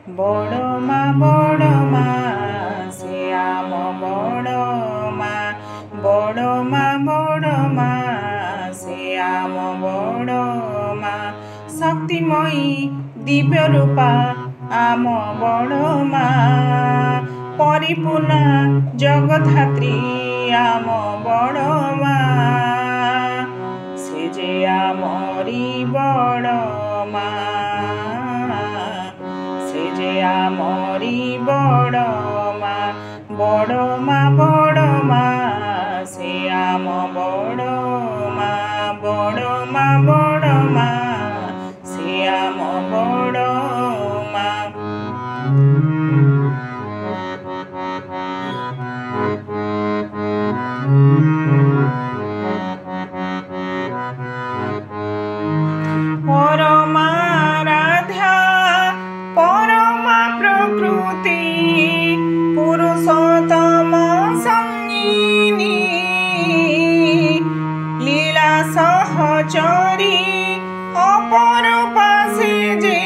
বড় মা সে আম বড় মা সে আম বড় মা শক্তিময়ী দিব্য রূপা আম বড় মা পরিপূর্ণা জগদ্ধাত্রী আম বড় মা সে যে আমরি বড় মা সে যে আমরি বড় মা সে আম বড় মা সে আম বড় মা পরমা রাধা পরমা প্রকৃতি পুরুষোত্তম সঙ্গিনী লীলা সহচরী অপরূপা সে যে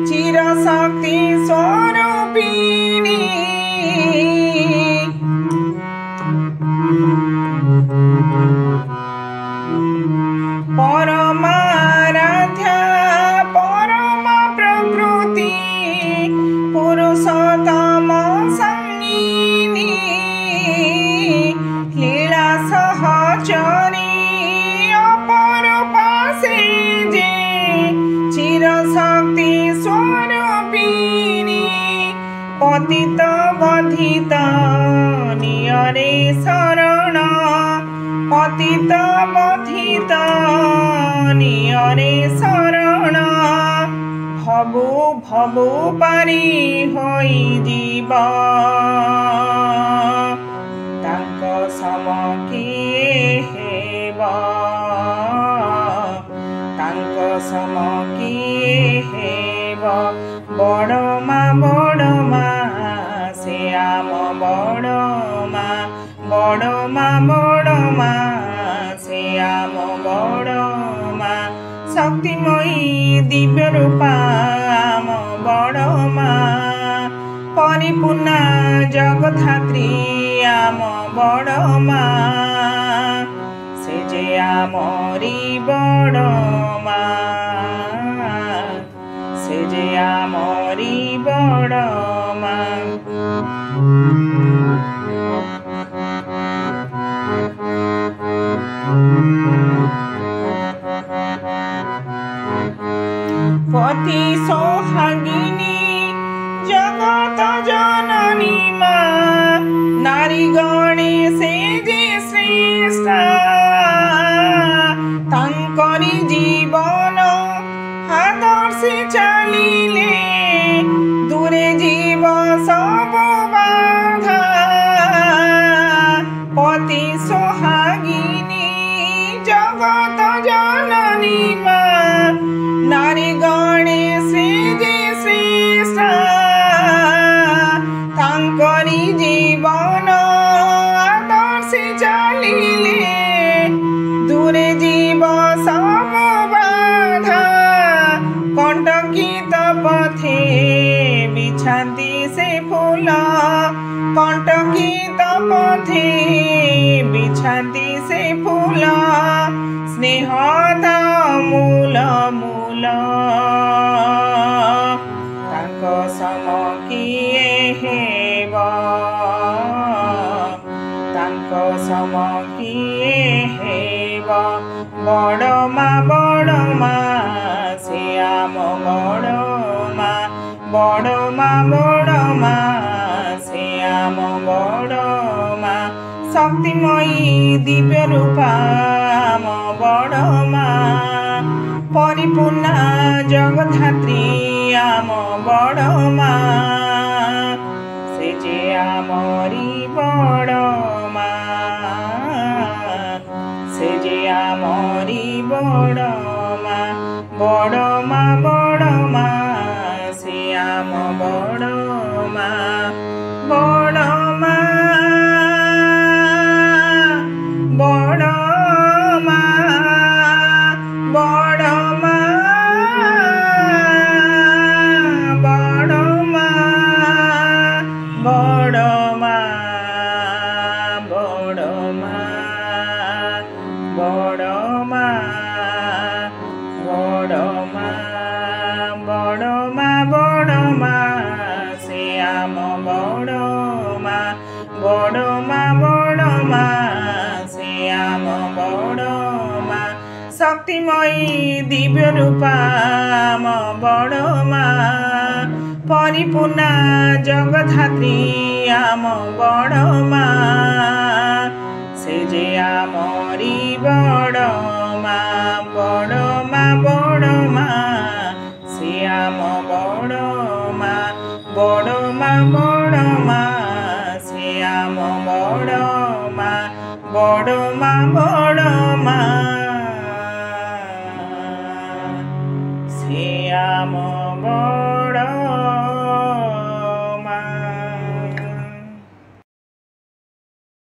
চিরশক্তি স্বরূপিণী পরমা রাধা পরমা প্রকৃতি পুরুষোত্তম সঙ্গিনী লীলা সহচরী অপরূপা সে যে চিরশক্তি স্বরূপিণী পতিত বধিত নিয়রে শরণ পতিত বধিত নিয়রে শরণ ভবু পারি হই জীব তাଙ୍କ সম কিଏ ହେବ ତାଙ୍କ ସମ କିଏ ହେବ ବଡ଼ ମା ସେ ଆମ ବଡ଼ ମା ସେ ଆମ ବଡ଼ ମା শক্তিময়ী দিব্য রূপা আম বড় মা পরিপূর্ণা জগদ্ধাত্রী আম বড় মা সে যে আমরি বড় মা সে যে আমরি বড় মা পতি সোহাগিনী জগত জননী মা নারী গণে সে যে শ্রেষ্ঠ তাঙ্করি জীবন আদর্শে চালিলে দূরে জীব সব বাধা পতি সোহাগিনী জগত জননী মা নারী গণে সে যে শ্রেষ্ঠ তাঙ্করি জীবন আদর্শে চালিলে দূরে জীব সব বাধা কণ্টকিত পথে বিছাନ୍ତି সে ফুল কণ্টকিত পথে বিছাନ୍ତି সে ফুল স্নেহতা মূল ତାଙ୍କ ସମ କିଏ ହେବ ତାଙ୍କ ସମ କିଏ ହେବ ବଡ଼ ମା ସେ ଆମ ବଡ଼ ମା ସେ ଆମ ବଡ଼ ମା শক্তিময়ী দিব্য রূপা আম বড় মা পরিপূর্ণা জগদ্ধাত্রী আম বড় মা সে যে আমরি বড় মা সে যে আমরি বড় মা সে আম বড় মা বড় মা শক্তিময়ী দিব্য রূপা আম বড় মা পরিপূর্ণা জগধাত্রী আম বড় মা সে যে আমরি বড় মা বড় মা বড় মা সে আম বড় মা বড় মা বড় মা সে আম বড় মা বড় মা